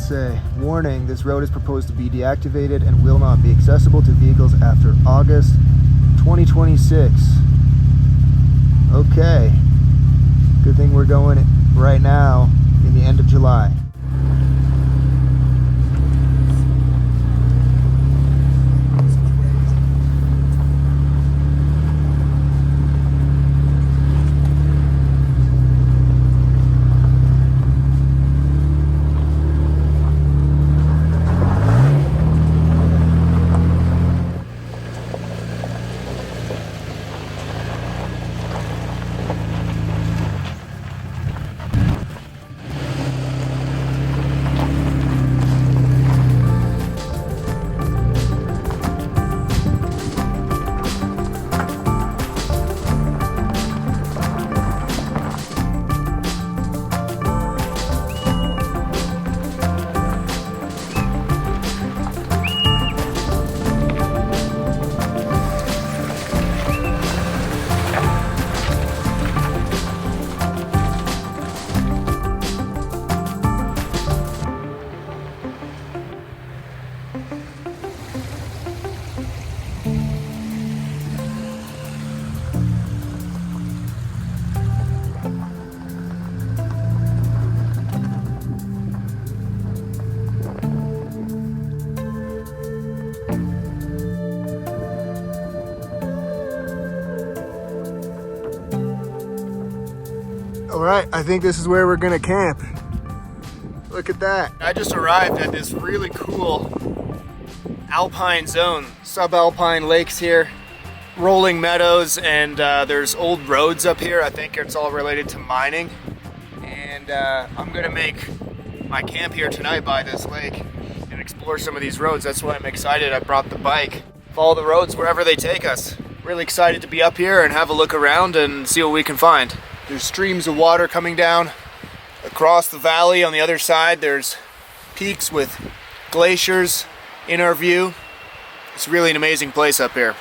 say? Warning, this road is proposed to be deactivated and will not be accessible to vehicles after August 2026. Okay. Good thing we're going right now in the end of July. All right, I think this is where we're gonna camp. Look at that. I just arrived at this really cool alpine zone, sub-alpine lakes here, rolling meadows, and there's old roads up here. I think it's all related to mining. And I'm gonna make my camp here tonight by this lake and explore some of these roads. That's why I'm excited. I brought the bike. Follow the roads wherever they take us. Really excited to be up here and have a look around and see what we can find. There's streams of water coming down across the valley. On the other side, there's peaks with glaciers in our view. It's really an amazing place up here.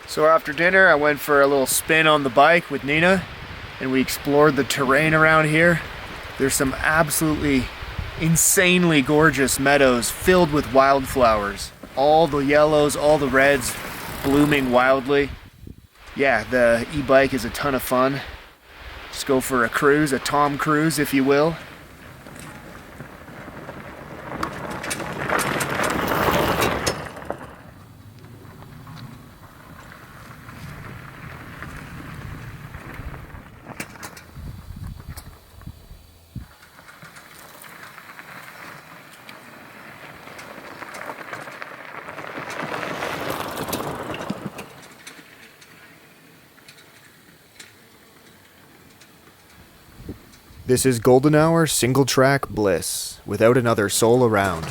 So after dinner, I went for a little spin on the bike with Nina, and we explored the terrain around here. There's some absolutely insanely gorgeous meadows filled with wildflowers. All the yellows, all the reds blooming wildly. Yeah, the e-bike is a ton of fun. Just go for a cruise, a Tom Cruise if you will. This is Golden Hour single track bliss, without another soul around.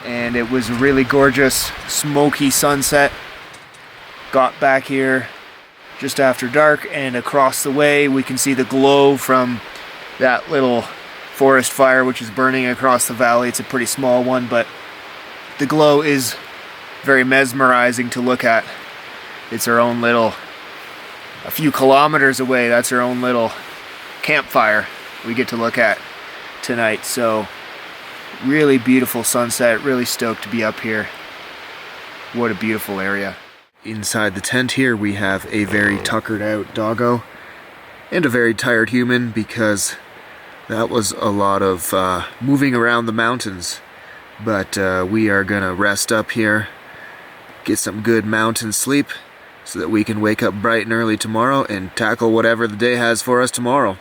And it was a really gorgeous smoky sunset. Got back here just after dark, and across the way we can see the glow from that little forest fire which is burning across the valley. It's a pretty small one, but the glow is very mesmerizing to look at. It's our own little, a few kilometers away, that's our own little campfire we get to look at tonight. So really beautiful sunset, really stoked to be up here. What a beautiful area. Inside the tent here we have a very tuckered out doggo and a very tired human, because that was a lot of moving around the mountains. But we are gonna rest up here, get some good mountain sleep, so that we can wake up bright and early tomorrow and tackle whatever the day has for us tomorrow.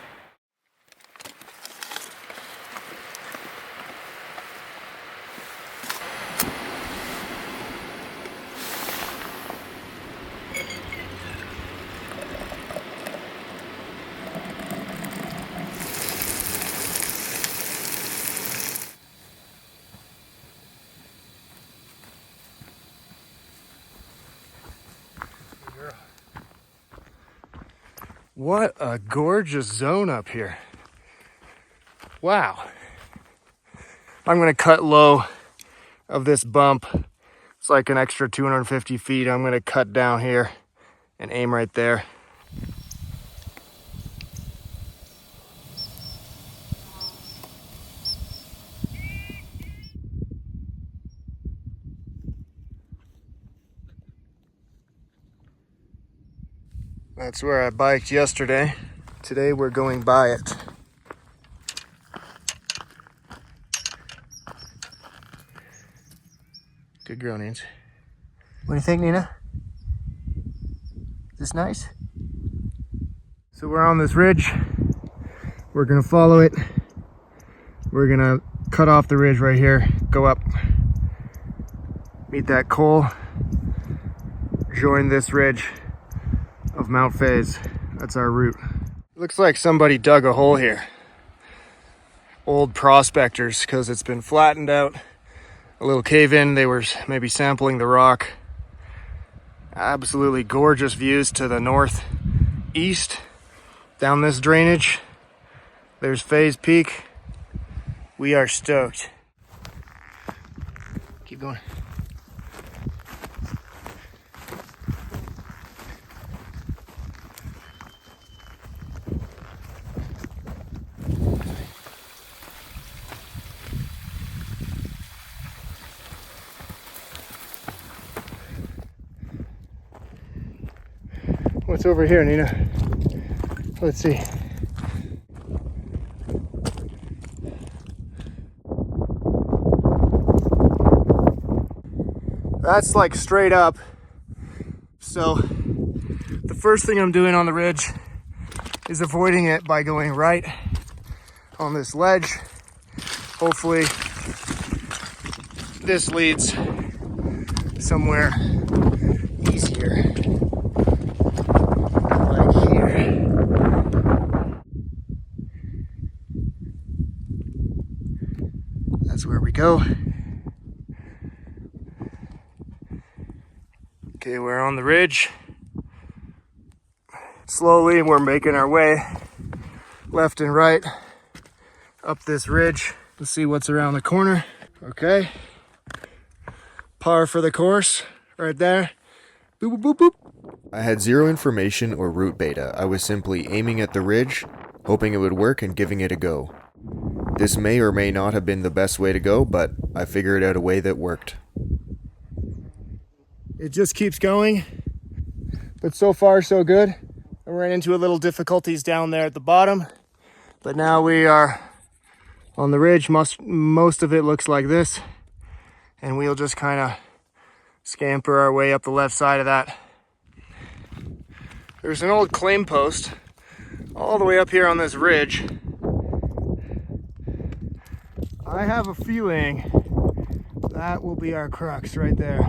What a gorgeous zone up here. Wow. I'm gonna cut low of this bump. It's like an extra 250 feet. I'm gonna cut down here and aim right there. That's where I biked yesterday. Today we're going by it. Good girl, Nance. What do you think, Nina? Is this nice? So we're on this ridge. We're gonna follow it. We're gonna cut off the ridge right here, go up, meet that col, join this ridge of Mount Fays. That's our route. Looks like somebody dug a hole here. Old prospectors, because it's been flattened out. A little cave in, they were maybe sampling the rock. Absolutely gorgeous views to the northeast. Down this drainage, there's Fays Peak. We are stoked. Keep going. What's over here, Nina? Let's see. That's like straight up. So the first thing I'm doing on the ridge is avoiding it by going right on this ledge. Hopefully this leads somewhere easier. That's where we go. Okay, we're on the ridge. Slowly, we're making our way left and right up this ridge. Let's see what's around the corner. Okay. Par for the course right there. Boop, boop, boop, boop. I had zero information or route beta. I was simply aiming at the ridge, hoping it would work and giving it a go. This may or may not have been the best way to go, but I figured out a way that worked. It just keeps going, but so far so good. I ran into a little difficulties down there at the bottom, but now we are on the ridge. Most of it looks like this, and we'll just kind of scamper our way up the left side of that. There's an old claim post all the way up here on this ridge. I have a feeling that will be our crux right there.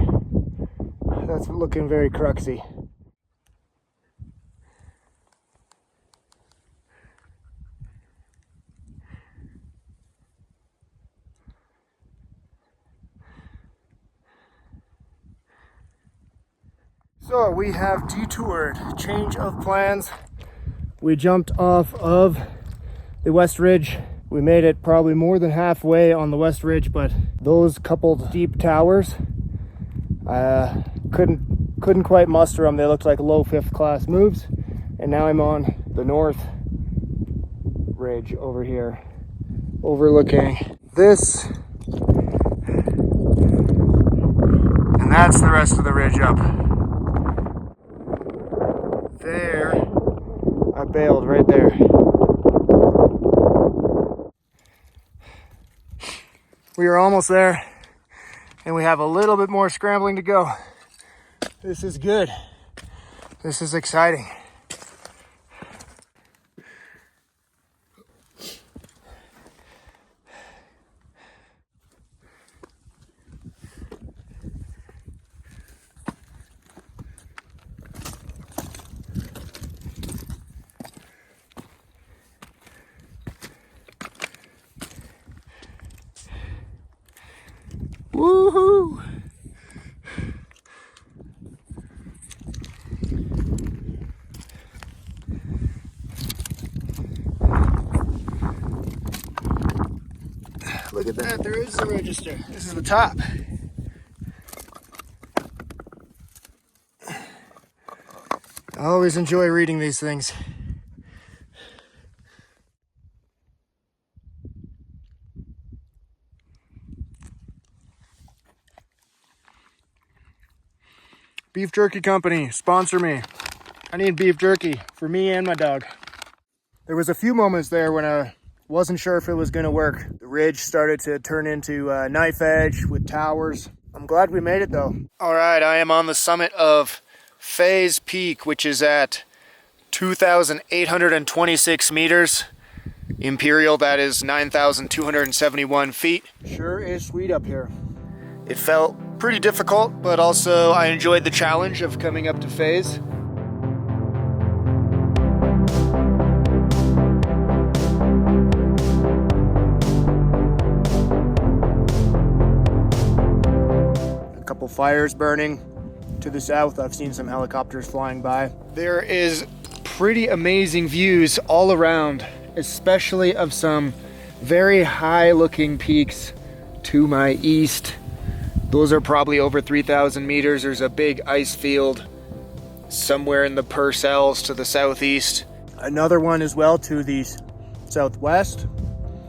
That's looking very cruxy. So we have detoured, change of plans. We jumped off of the West Ridge We made it probably more than halfway on the West Ridge, but those couple deep towers, couldn't quite muster them. They looked like low 5th class moves. And now I'm on the North Ridge over here, overlooking this. And that's the rest of the ridge up. There, I bailed right there. We are almost there, and we have a little bit more scrambling to go. This is good. This is exciting. Woohoo! Look at that, there is the register. This is the top. I always enjoy reading these things. Beef Jerky Company, sponsor me. I need beef jerky for me and my dog. There was a few moments there when I wasn't sure if it was gonna work. The ridge started to turn into a knife edge with towers. I'm glad we made it though. All right, I am on the summit of Fays Peak, which is at 2,826 meters. Imperial, that is 9,271 feet. Sure is sweet up here. It felt pretty difficult, but also I enjoyed the challenge of coming up to Fays. A couple fires burning to the south. I've seen some helicopters flying by. There is pretty amazing views all around, especially of some very high looking peaks to my east. Those are probably over 3,000 meters. There's a big ice field somewhere in the Purcells to the southeast. Another one as well to the southwest.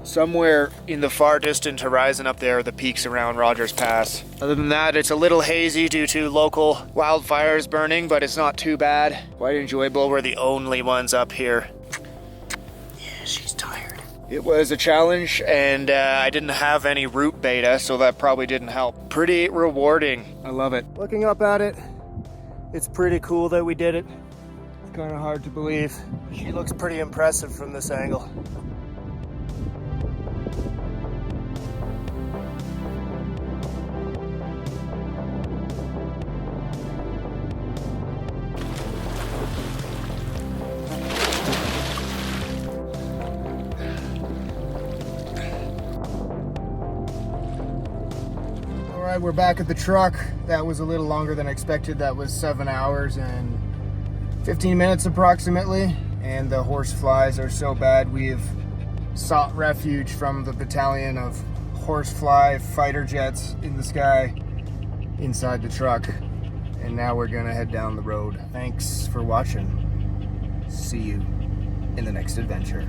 Somewhere in the far distant horizon up there are the peaks around Rogers Pass. Other than that, it's a little hazy due to local wildfires burning, but it's not too bad. Quite enjoyable. We're the only ones up here. Yeah, she's tired. It was a challenge, and I didn't have any root beta, so that probably didn't help. Pretty rewarding. I love it. Looking up at it, it's pretty cool that we did it. It's kind of hard to believe. She looks pretty impressive from this angle. Alright, we're back at the truck. That was a little longer than expected. That was 7 hours and 15 minutes approximately. And the horse flies are so bad, we've sought refuge from the battalion of horsefly fighter jets in the sky inside the truck. And now we're gonna head down the road. Thanks for watching. See you in the next adventure.